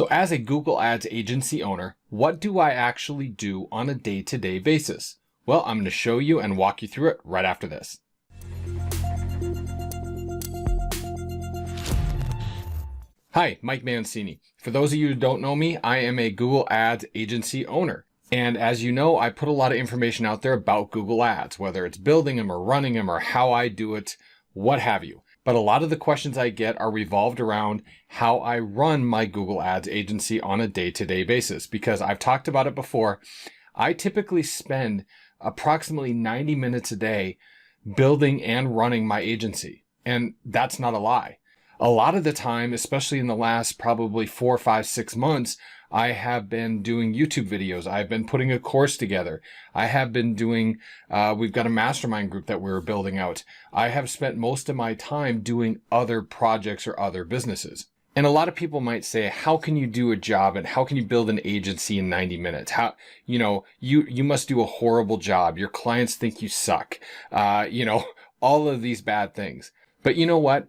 So as a Google Ads agency owner, what do I actually do on a day-to-day basis? Well, I'm going to show you and walk you through it right after this. Hi, Mike Mancini. For those of you who don't know me, I am a Google Ads agency owner. And as you know, I put a lot of information out there about Google Ads, whether it's building them or running them or how I do it, what have you. But a lot of the questions I get are revolved around how I run my Google Ads agency on a day-to-day basis. Because I've talked about it before, I typically spend approximately 90 minutes a day building and running my agency. And that's not a lie. A lot of the time, especially in the last probably 4, 5, 6 months, I have been doing YouTube videos. I've been putting a course together. I have been doing, we've got a mastermind group that we're building out. I have spent most of my time doing other projects or other businesses. And a lot of people might say, how can you do a job and how can you build an agency in 90 minutes? How, you must do a horrible job. Your clients think you suck. All of these bad things. But you know what?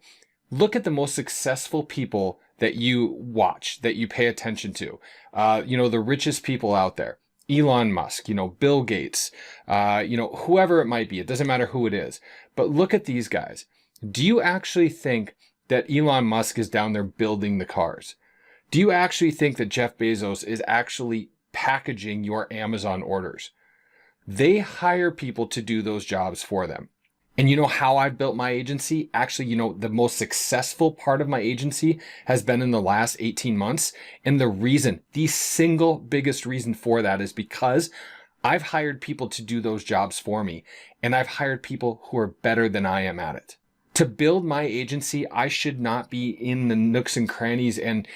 Look at the most successful people that you watch, that you pay attention to. The richest people out there. Elon Musk, Bill Gates, whoever it might be. It doesn't matter who it is. But look at these guys. Do you actually think that Elon Musk is down there building the cars? Do you actually think that Jeff Bezos is actually packaging your Amazon orders? They hire people to do those jobs for them. And you know how I've built my agency? Actually, the most successful part of my agency has been in the last 18 months. And the single biggest reason for that is because I've hired people to do those jobs for me. And I've hired people who are better than I am at it. To build my agency, I should not be in the nooks and crannies and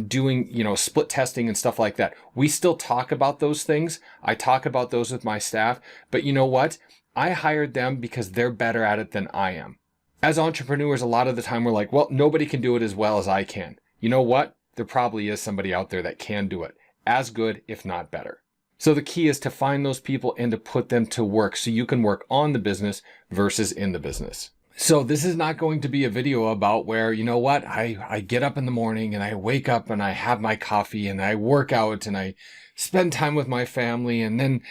doing, split testing and stuff like that. We still talk about those things. I talk about those with my staff. But you know what? I hired them because they're better at it than I am. As entrepreneurs, a lot of the time we're like, well, nobody can do it as well as I can. You know what? There probably is somebody out there that can do it as good, if not better. So the key is to find those people and to put them to work so you can work on the business versus in the business. So this is not going to be a video about where, I get up in the morning and I wake up and I have my coffee and I work out and I spend time with my family and then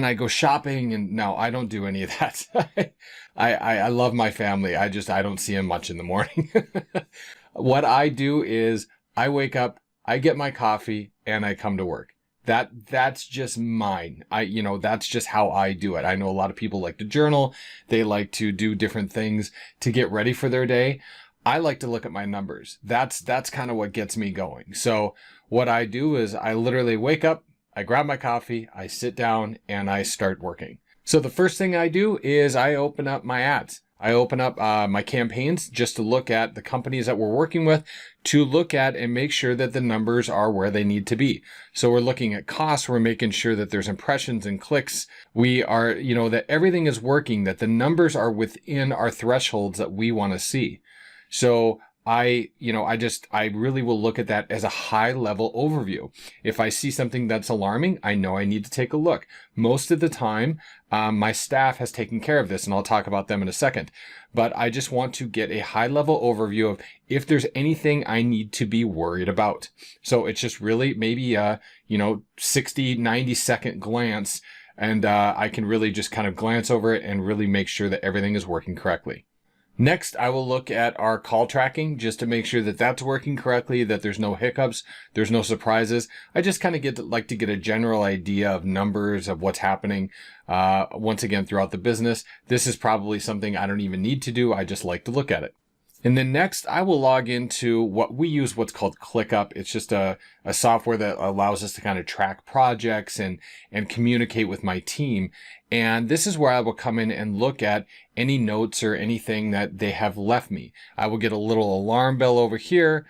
I go shopping. And no, I don't do any of that. I love my family. I don't see them much in the morning. What I do is I wake up, I get my coffee and I come to work. That's just mine. That's just how I do it. I know a lot of people like to journal. They like to do different things to get ready for their day. I like to look at my numbers. That's kind of what gets me going. So what I do is I literally wake up, I grab my coffee, I sit down and I start working. So the first thing I do is I open up my ads. I open up my campaigns just to look at the companies that we're working with, to look at and make sure that the numbers are where they need to be. So we're looking at costs. We're making sure that there's impressions and clicks. We are, that everything is working, that the numbers are within our thresholds that we want to see. So I really will look at that as a high level overview. If I see something that's alarming, I know I need to take a look. Most of the time, my staff has taken care of this, and I'll talk about them in a second. But I just want to get a high level overview of if there's anything I need to be worried about. So it's just really maybe 60, 90 second glance, and I can really just kind of glance over it and really make sure that everything is working correctly. Next, I will look at our call tracking just to make sure that that's working correctly, that there's no hiccups, there's no surprises. I just kind of like to get a general idea of numbers of what's happening, once again, throughout the business. This is probably something I don't even need to do. I just like to look at it. And then next, I will log into what's called ClickUp. It's just a software that allows us to kind of track projects and communicate with my team. And this is where I will come in and look at any notes or anything that they have left me. I will get a little alarm bell over here.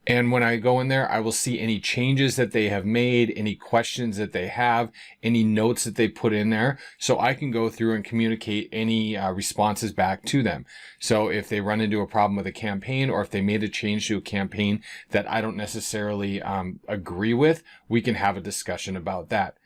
And when I go in there, I will see any changes that they have made, any questions that they have, any notes that they put in there. So I can go through and communicate any responses back to them. So if they run into a problem with a campaign, or if they made a change to a campaign that I don't necessarily agree with, we can have a discussion about that.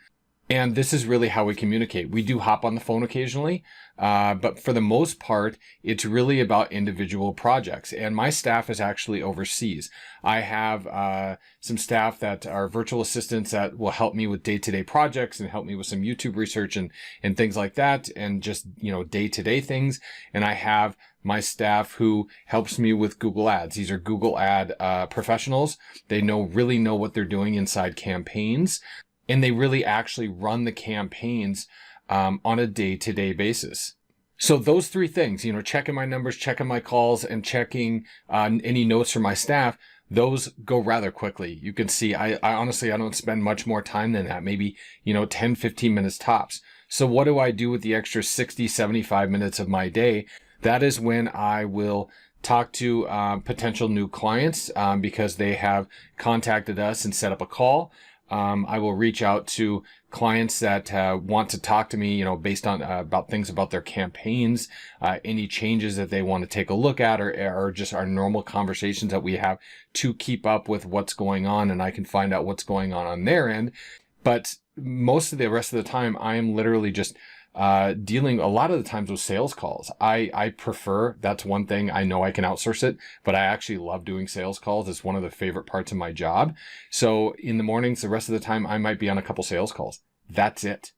And this is really how we communicate. We do hop on the phone occasionally, but for the most part, it's really about individual projects. And my staff is actually overseas. I have some staff that are virtual assistants that will help me with day-to-day projects and help me with some YouTube research and things like that, and just, day-to-day things. And I have my staff who helps me with Google Ads. These are Google Ad professionals. They really know what they're doing inside campaigns. And they really actually run the campaigns on a day-to-day basis. So those three things, checking my numbers, checking my calls, and checking any notes from my staff, those go rather quickly. You can see, I honestly, I don't spend much more time than that, maybe, 10, 15 minutes tops. So what do I do with the extra 60, 75 minutes of my day? That is when I will talk to potential new clients because they have contacted us and set up a call. I will reach out to clients that want to talk to me, based on about things about their campaigns, any changes that they want to take a look at, or just our normal conversations that we have to keep up with what's going on, and I can find out what's going on their end. But most of the rest of the time, I am literally just dealing a lot of the times with sales calls. I prefer, that's one thing, I know I can outsource it, but I actually love doing sales calls. It's one of the favorite parts of my job. So in the mornings, the rest of the time, I might be on a couple sales calls. That's it.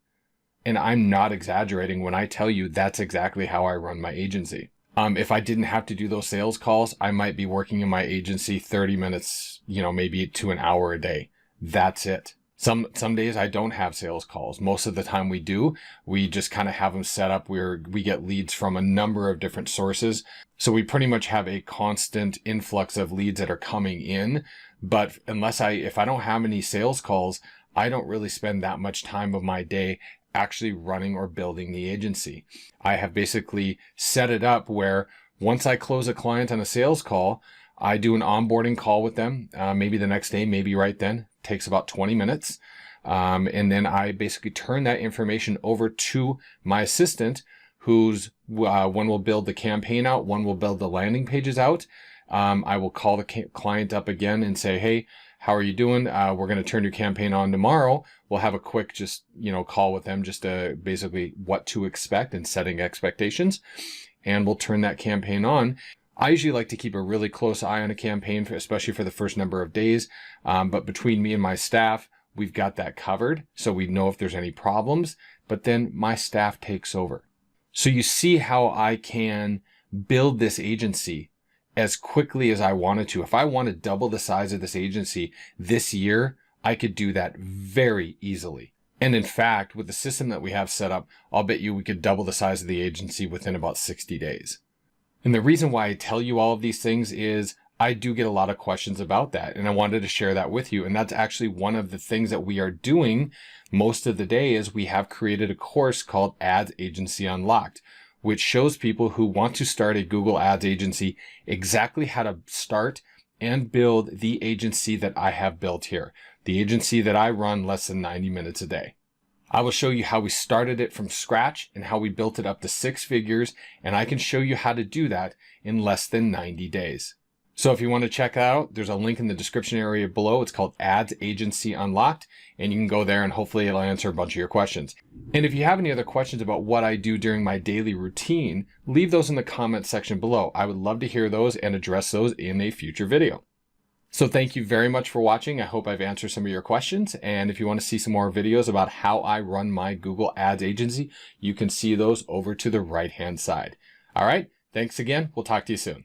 And I'm not exaggerating when I tell you that's exactly how I run my agency. If I didn't have to do those sales calls, I might be working in my agency 30 minutes, maybe to an hour a day. That's it. Some days I don't have sales calls. Most of the time we do. We just kind of have them set up where we get leads from a number of different sources. So we pretty much have a constant influx of leads that are coming in. But if I don't have any sales calls, I don't really spend that much time of my day actually running or building the agency. I have basically set it up where once I close a client on a sales call, I do an onboarding call with them, maybe the next day, maybe right then. Takes about 20 minutes. And then I basically turn that information over to my assistant, who's one will build the campaign out, one will build the landing pages out. I will call the client up again and say, hey, how are you doing? We're going to turn your campaign on tomorrow. We'll have a quick call with them, just to basically what to expect and setting expectations. And we'll turn that campaign on. I usually like to keep a really close eye on a campaign, especially for the first number of days. But between me and my staff, we've got that covered. So we know if there's any problems, but then my staff takes over. So you see how I can build this agency as quickly as I wanted to. If I want to double the size of this agency this year, I could do that very easily. And in fact, with the system that we have set up, I'll bet you we could double the size of the agency within about 60 days. And the reason why I tell you all of these things is I do get a lot of questions about that. And I wanted to share that with you. And that's actually one of the things that we are doing most of the day is we have created a course called Ads Agency Unlocked, which shows people who want to start a Google Ads agency exactly how to start and build the agency that I have built here. The agency that I run less than 90 minutes a day. I will show you how we started it from scratch and how we built it up to 6 figures. And I can show you how to do that in less than 90 days. So if you want to check out, there's a link in the description area below. It's called Ads Agency Unlocked. And you can go there and hopefully it'll answer a bunch of your questions. And if you have any other questions about what I do during my daily routine, leave those in the comment section below. I would love to hear those and address those in a future video. So thank you very much for watching. I hope I've answered some of your questions. And if you want to see some more videos about how I run my Google Ads agency, you can see those over to the right-hand side. All right. Thanks again. We'll talk to you soon.